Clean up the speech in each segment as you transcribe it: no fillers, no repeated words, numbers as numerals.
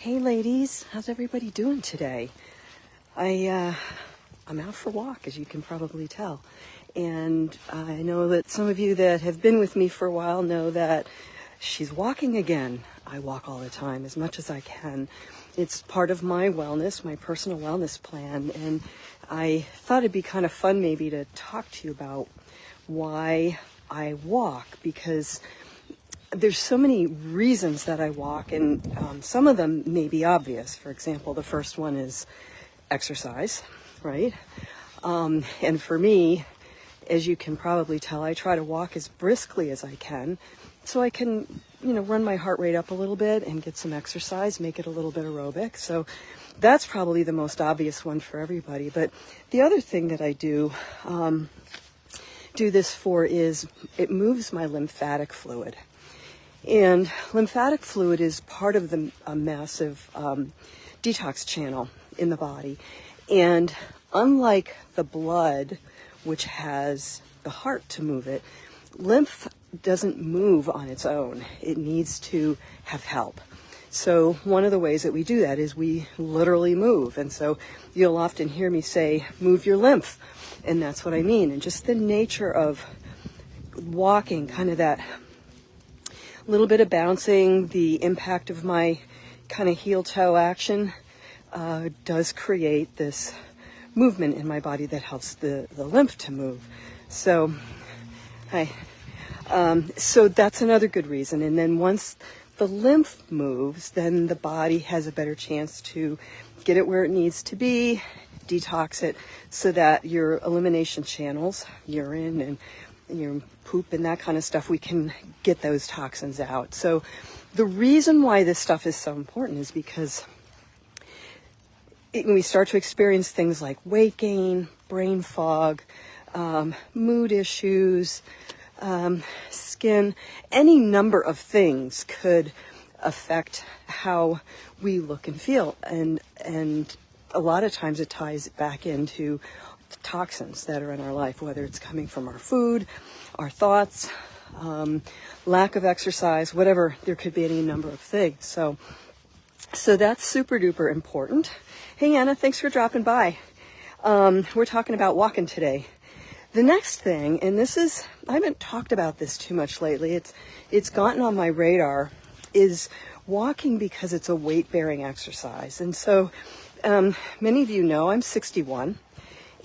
Hey ladies, how's everybody doing today? I'm out for a walk, as you can probably tell. And I know that some of you that have been with me for a while know that she's walking again. I walk all the time, as much as I can. It's part of my wellness, my personal wellness plan. And I thought it'd be kind of fun maybe to talk to you about why I walk, because there's so many reasons that I walk, and some of them may be obvious. For example, the first one is exercise, right? And for me, as you can probably tell, I try to walk as briskly as I can so I can, run my heart rate up a little bit and get some exercise, make it a little bit aerobic. So that's probably the most obvious one for everybody. But the other thing that I do this for is it moves my lymphatic fluid. And lymphatic fluid is part of a massive detox channel in the body. And unlike the blood, which has the heart to move it, lymph doesn't move on its own. It needs to have help. So one of the ways that we do that is we literally move. And so you'll often hear me say, move your lymph. And that's what I mean. And just the nature of walking, kind of that little bit of bouncing, the impact of my kind of heel-toe action does create this movement in my body that helps the lymph to move. So, so that's another good reason. And then once the lymph moves, then the body has a better chance to get it where it needs to be, detox it, so that your elimination channels, urine and your poop and that kind of stuff, we can get those toxins out. So the reason why this stuff is so important is because when we start to experience things like weight gain, brain fog, mood issues, skin, any number of things could affect how we look and feel. And a lot of times it ties back into toxins that are in our life, whether it's coming from our food, our thoughts, lack of exercise, whatever. There could be any number of things. So that's super duper important. Hey Anna, thanks for dropping by. We're talking about walking today. The next thing, and I haven't talked about this too much lately, it's gotten on my radar, is walking because it's a weight-bearing exercise. And so many of you know I'm 61.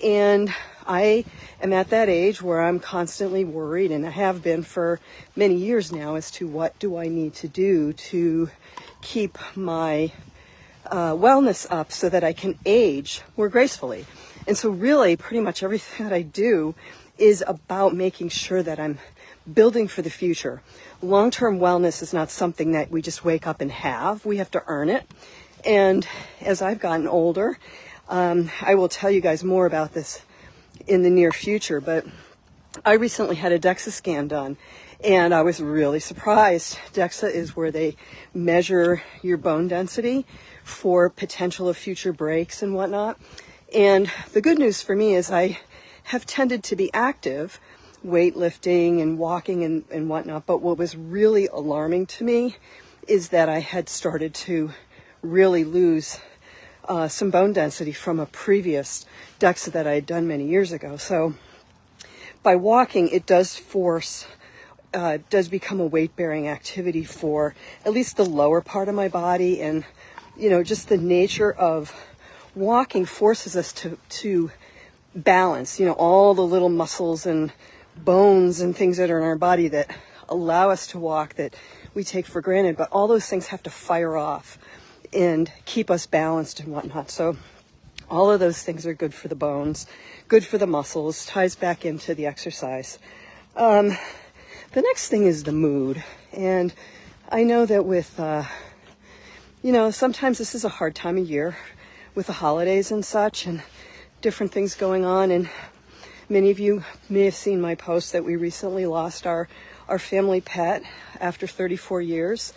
And I am at that age where I'm constantly worried, and I have been for many years now, as to what do I need to do to keep my wellness up so that I can age more gracefully. And so really pretty much everything that I do is about making sure that I'm building for the future. Long-term wellness is not something that we just wake up and have. We have to earn it. And as I've gotten older, I will tell you guys more about this in the near future, but I recently had a DEXA scan done, and I was really surprised. DEXA is where they measure your bone density for potential of future breaks and whatnot. And the good news for me is I have tended to be active, weightlifting and walking and whatnot, but what was really alarming to me is that I had started to really lose some bone density from a previous DEXA that I had done many years ago. So by walking, it does become a weight-bearing activity for at least the lower part of my body. And, just the nature of walking forces us to balance, all the little muscles and bones and things that are in our body that allow us to walk that we take for granted. But all those things have to fire off and keep us balanced and whatnot. So all of those things are good for the bones, good for the muscles, ties back into the exercise. The next thing is the mood. And I know that with, sometimes this is a hard time of year with the holidays and such and different things going on. And many of you may have seen my post that we recently lost our family pet after 34 years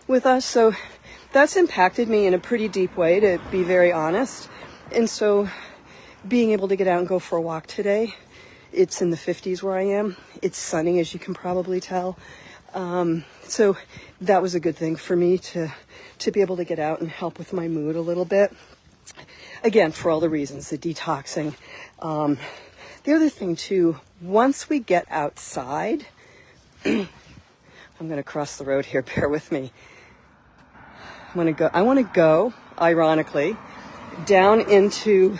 with us. So that's impacted me in a pretty deep way, to be very honest. And so being able to get out and go for a walk today, it's in the 50s where I am. It's sunny, as you can probably tell. So that was a good thing for me to be able to get out and help with my mood a little bit. Again, for all the reasons, the detoxing. The other thing too, once we get outside, I'm going to cross the road here, bear with me. I want to go, ironically, down into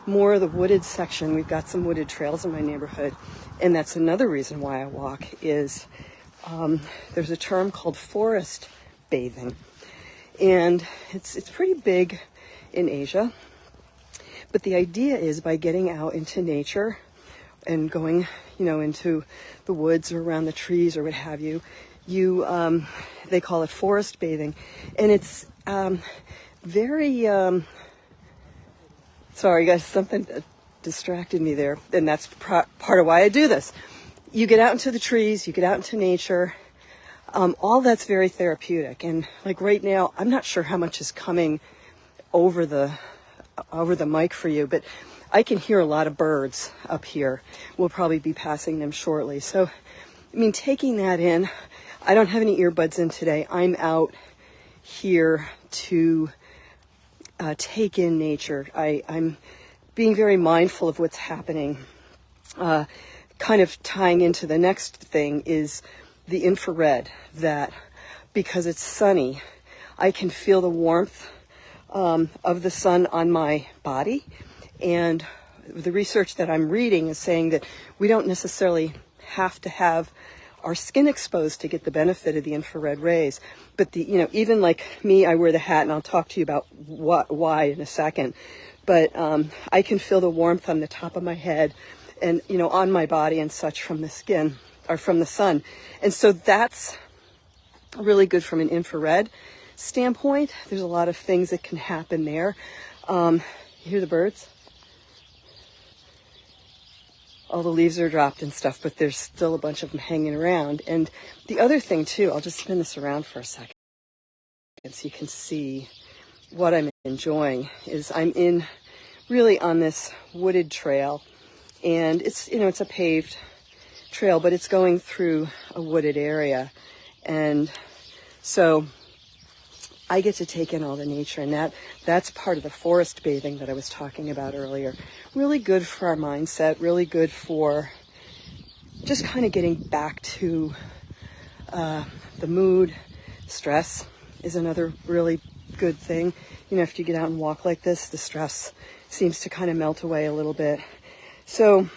more of the wooded section. We've got some wooded trails in my neighborhood, and that's another reason why I walk is there's a term called forest bathing, and it's pretty big in Asia. But the idea is by getting out into nature and going, into the woods or around the trees or what have you, they call it forest bathing, and it's very. Sorry, guys, something distracted me there, and that's part of why I do this. You get out into the trees, you get out into nature. All that's very therapeutic, and like right now, I'm not sure how much is coming over the mic for you, but I can hear a lot of birds up here. We'll probably be passing them shortly. So, taking that in, I don't have any earbuds in today. I'm out here to take in nature. I'm being very mindful of what's happening. Kind of tying into the next thing is the infrared, that because it's sunny, I can feel the warmth of the sun on my body. And the research that I'm reading is saying that we don't necessarily have to have our skin exposed to get the benefit of the infrared rays. But even like me, I wear the hat, and I'll talk to you about why in a second. But I can feel the warmth on the top of my head and, on my body and such from the skin or from the sun. And so that's really good from an infrared standpoint. There's a lot of things that can happen there. You hear the birds? All the leaves are dropped and stuff, but there's still a bunch of them hanging around. And the other thing too, I'll just spin this around for a second so you can see what I'm enjoying, is I'm really on this wooded trail, and it's a paved trail, but it's going through a wooded area. And so I get to take in all the nature, and that's part of the forest bathing that I was talking about earlier. Really good for our mindset, really good for just kind of getting back to the mood. Stress is another really good thing. If you get out and walk like this, the stress seems to kind of melt away a little bit. So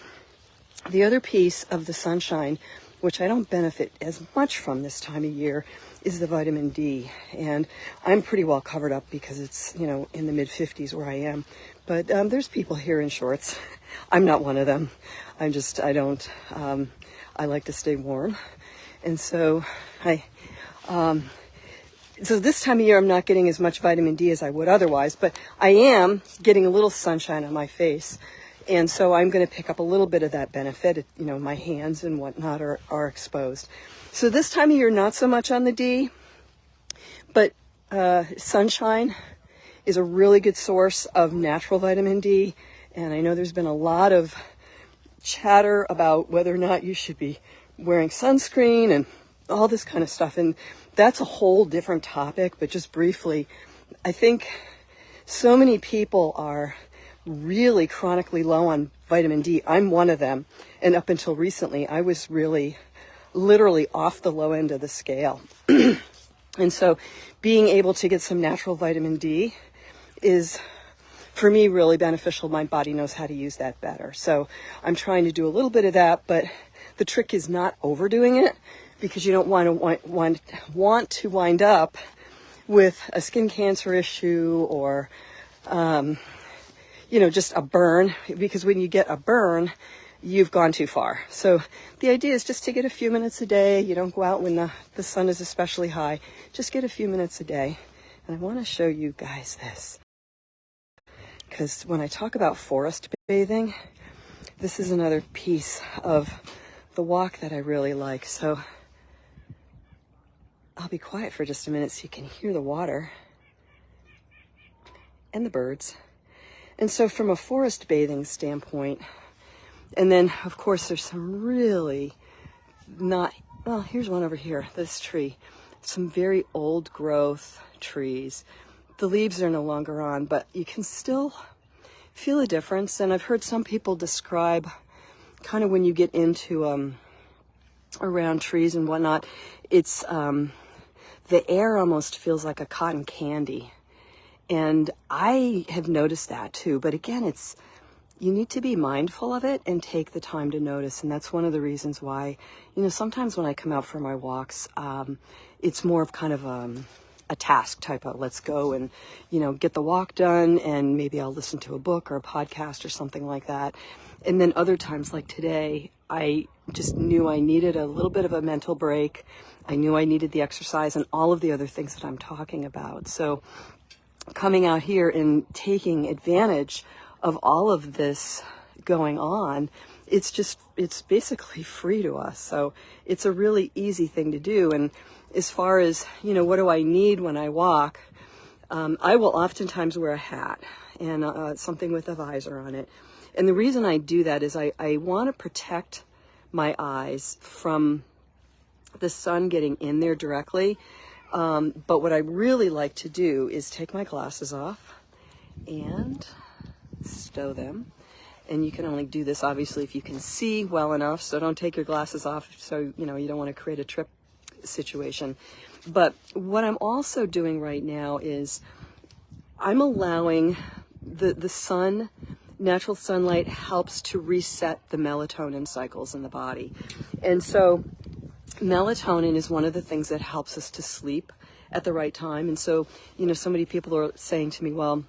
the other piece of the sunshine, which I don't benefit as much from this time of year, is the vitamin D. And I'm pretty well covered up because it's, in the mid 50s where I am. But there's people here in shorts. I'm not one of them. I like to stay warm. And so so this time of year I'm not getting as much vitamin D as I would otherwise, but I am getting a little sunshine on my face. And so I'm going to pick up a little bit of that benefit. My hands and whatnot are exposed. So this time of year, not so much on the D, but sunshine is a really good source of natural vitamin D. And I know there's been a lot of chatter about whether or not you should be wearing sunscreen and all this kind of stuff. And that's a whole different topic. But just briefly, I think so many people are really chronically low on vitamin D. I'm one of them. And up until recently, I was really literally off the low end of the scale. And so being able to get some natural vitamin D is, for me, really beneficial. My body knows how to use that better. So I'm trying to do a little bit of that, but the trick is not overdoing it, because you don't want to wind up with a skin cancer issue or, just a burn, because when you get a burn, you've gone too far. So the idea is just to get a few minutes a day. You don't go out when the sun is especially high. Just get a few minutes a day. And I want to show you guys this, because when I talk about forest bathing, this is another piece of the walk that I really like. So I'll be quiet for just a minute so you can hear the water and the birds. And so from a forest bathing standpoint, and then of course there's some really not well, here's one over here, this tree. Some very old growth trees. The leaves are no longer on, but you can still feel a difference. And I've heard some people describe kind of when you get into around trees and whatnot, it's the air almost feels like a cotton candy. And I have noticed that too. But again, you need to be mindful of it and take the time to notice. And that's one of the reasons why, sometimes when I come out for my walks, it's more of kind of a task type of let's go and, get the walk done, and maybe I'll listen to a book or a podcast or something like that. And then other times like today, I just knew I needed a little bit of a mental break. I knew I needed the exercise and all of the other things that I'm talking about. So coming out here and taking advantage of all of this going on, it's basically free to us. So it's a really easy thing to do. And as far as, what do I need when I walk? I will oftentimes wear a hat and something with a visor on it. And the reason I do that is I want to protect my eyes from the sun getting in there directly. But what I really like to do is take my glasses off and stow them. And you can only do this, obviously, if you can see well enough. So don't take your glasses off so, you don't want to create a trip situation. But what I'm also doing right now is I'm allowing the sun, natural sunlight helps to reset the melatonin cycles in the body. And so melatonin is one of the things that helps us to sleep at the right time. And so, so many people are saying to me, well,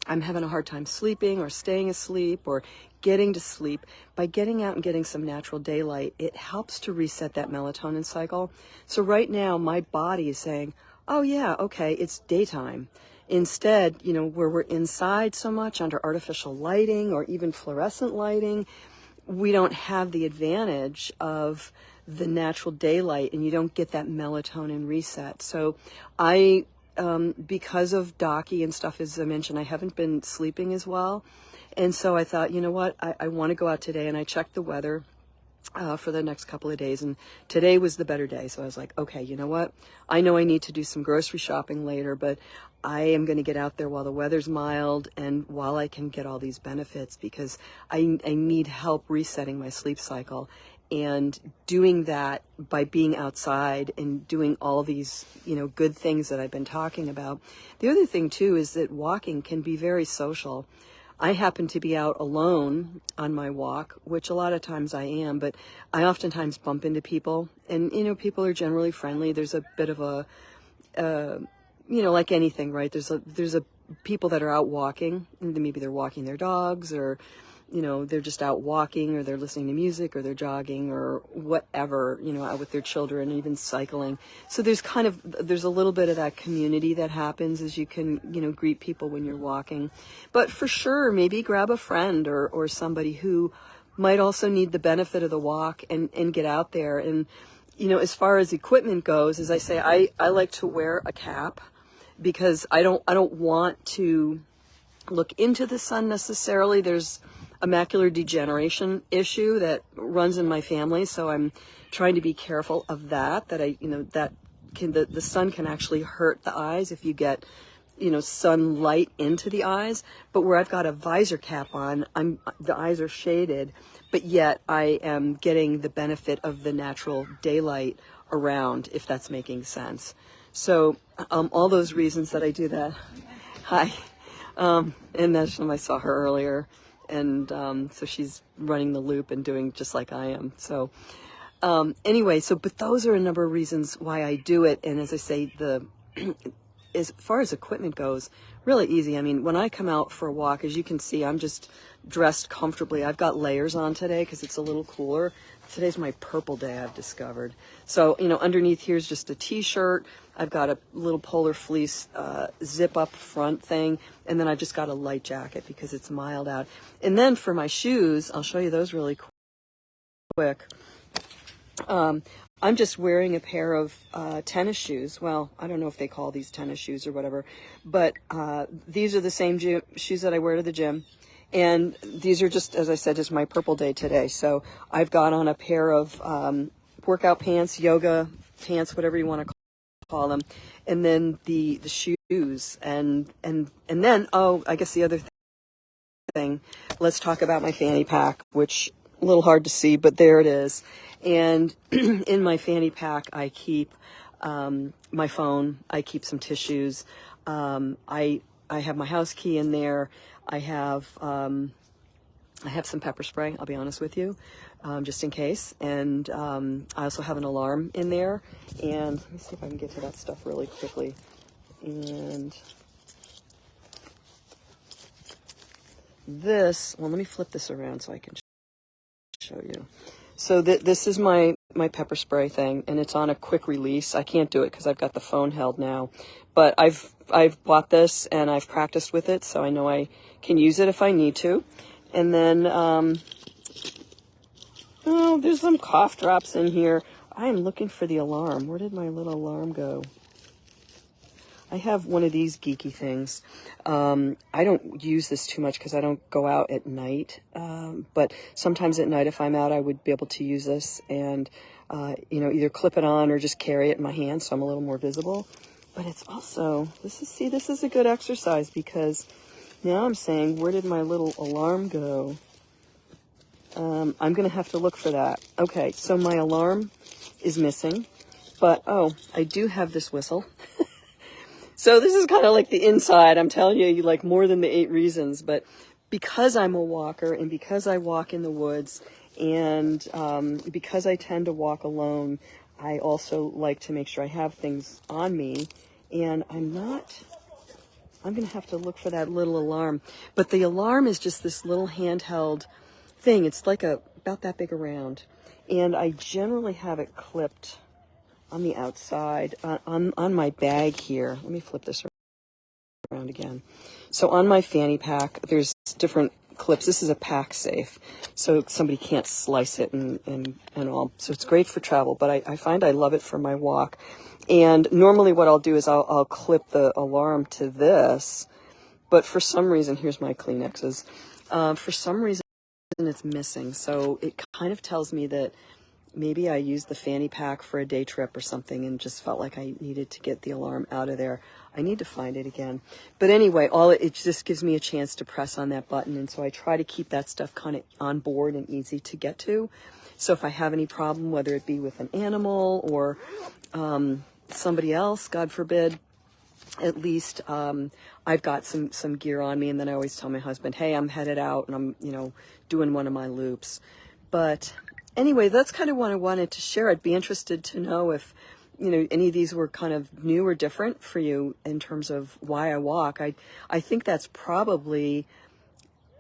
I'm having a hard time sleeping or staying asleep or getting to sleep. By getting out and getting some natural daylight, it helps to reset that melatonin cycle. So right now, my body is saying, oh yeah, okay, it's daytime. Instead, where we're inside so much under artificial lighting or even fluorescent lighting, we don't have the advantage of the natural daylight, and you don't get that melatonin reset. So because of Docky and stuff, as I mentioned, I haven't been sleeping as well. And so I thought, you know what, I want to go out today, and I checked the weather for the next couple of days, and today was the better day. So I was like, okay, you know what, I know I need to do some grocery shopping later, but I am going to get out there while the weather's mild and while I can get all these benefits, because I need help resetting my sleep cycle. And doing that by being outside and doing all these, good things that I've been talking about. The other thing too is that walking can be very social. I happen to be out alone on my walk, which a lot of times I am, but I oftentimes bump into people, and, people are generally friendly. There's a bit of a, like anything, right? There's a people that are out walking, and maybe they're walking their dogs, or they're just out walking, or they're listening to music, or they're jogging, or whatever, out with their children, even cycling. So there's a little bit of that community that happens as you can, greet people when you're walking. But for sure, maybe grab a friend or somebody who might also need the benefit of the walk and get out there. And, as far as equipment goes, as I say, I like to wear a cap, because I don't want to look into the sun necessarily. There's a macular degeneration issue that runs in my family, so I'm trying to be careful of that. The sun can actually hurt the eyes if you get, sunlight into the eyes. But where I've got a visor cap on, the eyes are shaded, but yet I am getting the benefit of the natural daylight around, if that's making sense. So all those reasons that I do that. Hi. And I saw her earlier. And so she's running the loop and doing just like I am. So anyway, but those are a number of reasons why I do it. And as I say, as far as equipment goes, really easy. I mean, when I come out for a walk, as you can see, I'm just dressed comfortably. I've got layers on today because it's a little cooler. Today's my purple day, I've discovered. So, underneath here's just a t-shirt. I've got a little polar fleece zip up front thing. And then I've just got a light jacket because it's mild out. And then for my shoes, I'll show you those really quick. I'm just wearing a pair of tennis shoes. Well, I don't know if they call these tennis shoes or whatever, but these are the same shoes that I wear to the gym. And these are just, as I said, just my purple day today. So I've got on a pair of workout pants, yoga pants, whatever you want to call them, and then the shoes, and then, oh, I guess the other thing, let's talk about my fanny pack, which a little hard to see, but there it is. And in my fanny pack, I keep my phone, I keep some tissues, I have my house key in there, I have some pepper spray, I'll be honest with you, just in case. And I also have an alarm in there. And let me see if I can get to that stuff really quickly. And this, well, let me flip this around so I can show you. So this is my pepper spray thing, and it's on a quick release. I can't do it because I've got the phone held now. But I've bought this, and I've practiced with it, so I know I can use it if I need to. And then, oh, there's some cough drops in here. I am looking for the alarm. Where did my little alarm go? I have one of these geeky things. I don't use this too much because I don't go out at night. But sometimes at night, if I'm out, I would be able to use this and, either clip it on or just carry it in my hand so I'm a little more visible. But it's also, this is a good exercise because now I'm saying, where did my little alarm go? I'm going to have to look for that. Okay, so my alarm is missing, but oh, I do have this whistle. So this is kind of like the inside. I'm telling you, like more than the 8 reasons, but because I'm a walker and because I walk in the woods and because I tend to walk alone, I also like to make sure I have things on me, and I'm going to have to look for that little alarm. But the alarm is just this little handheld thing. It's like about that big around. And I generally have it clipped on the outside, on my bag here. Let me flip this around again. So on my fanny pack, there's different clips. This is a pack safe, so somebody can't slice it and all. So it's great for travel, but I find I love it for my walk. And normally what I'll do is I'll clip the alarm to this, but for some reason, here's my Kleenexes. For some reason, it's missing. So it kind of tells me that maybe I used the fanny pack for a day trip or something and just felt like I needed to get the alarm out of there. I need to find it again. But anyway, it just gives me a chance to press on that button. And so I try to keep that stuff kind of on board and easy to get to. So if I have any problem, whether it be with an animal or somebody else, God forbid, at least I've got some gear on me. And then I always tell my husband, hey, I'm headed out and I'm, doing one of my loops. But anyway, that's kind of what I wanted to share. I'd be interested to know if, any of these were kind of new or different for you in terms of why I walk. I think that's probably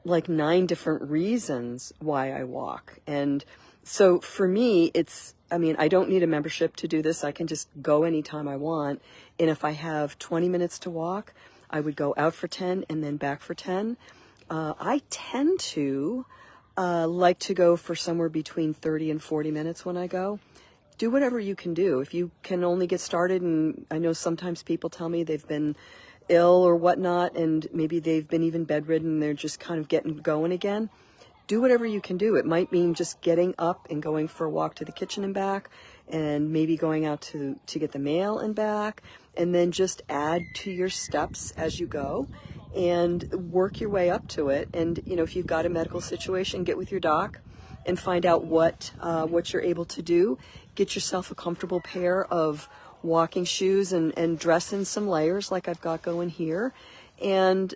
like 9 different reasons why I walk. And so for me, I don't need a membership to do this. I can just go anytime I want. And if I have 20 minutes to walk, I would go out for 10 and then back for 10. I tend to like to go for somewhere between 30 and 40 minutes when I go. Do whatever you can do. If you can only get started, and I know sometimes people tell me they've been ill or whatnot, and maybe they've been even bedridden and they're just kind of getting going again. Do whatever you can do. It might mean just getting up and going for a walk to the kitchen and back, and maybe going out to get the mail and back, and then just add to your steps as you go and work your way up to it. And, if you've got a medical situation, get with your doc and find out what you're able to do. Get yourself a comfortable pair of walking shoes and dress in some layers like I've got going here. And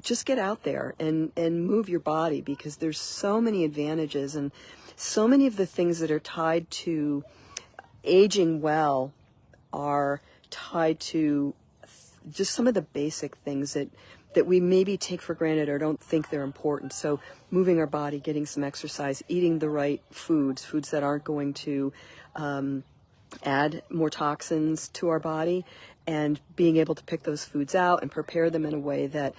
just get out there and move your body, because there's so many advantages, and so many of the things that are tied to aging well are tied to just some of the basic things that we maybe take for granted or don't think they're important. So moving our body, getting some exercise, eating the right foods that aren't going to add more toxins to our body, and being able to pick those foods out and prepare them in a way that,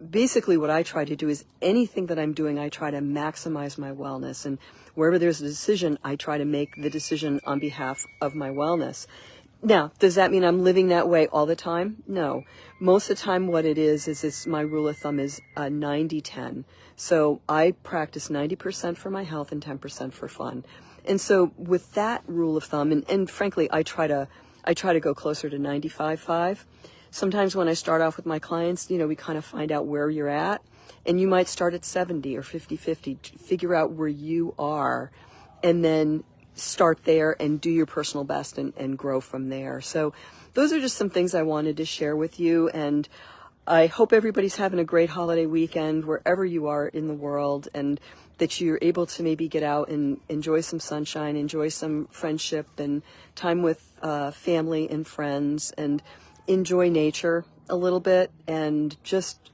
basically what I try to do is anything that I'm doing, I try to maximize my wellness. And wherever there's a decision, I try to make the decision on behalf of my wellness. Now, does that mean I'm living that way all the time? No. Most of the time what it is my rule of thumb is 90-10. So I practice 90% for my health and 10% for fun. And so with that rule of thumb, and frankly, I try to go closer to 95.5. Sometimes when I start off with my clients, we kind of find out where you're at, and you might start at 70 or 50/50, figure out where you are, and then start there and do your personal best and grow from there. So those are just some things I wanted to share with you, and I hope everybody's having a great holiday weekend wherever you are in the world, and that you're able to maybe get out and enjoy some sunshine, enjoy some friendship and time with family and friends, and enjoy nature a little bit, and just,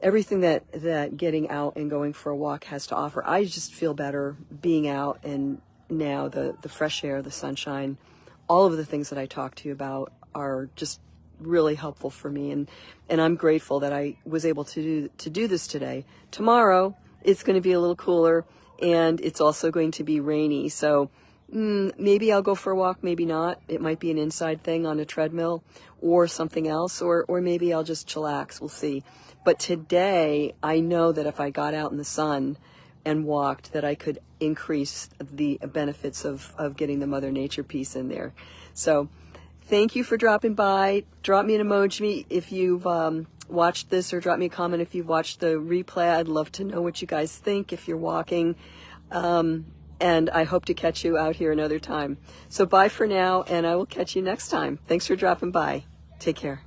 everything that getting out and going for a walk has to offer. I just feel better being out, and now the fresh air, the sunshine, all of the things that I talked to you about are just really helpful for me, and I'm grateful that I was able to do this today. Tomorrow it's going to be a little cooler, and it's also going to be rainy, so maybe I'll go for a walk, maybe not. It might be an inside thing on a treadmill or something else, or maybe I'll just chillax. We'll see. But today I know that if I got out in the sun and walked, that I could increase the benefits of getting the Mother Nature piece in there. So thank you for dropping by. Drop me an emoji if you've watched this, or drop me a comment if you've watched the replay. I'd love to know what you guys think if you're walking. And I hope to catch you out here another time. So bye for now, and I will catch you next time. Thanks for dropping by. Take care.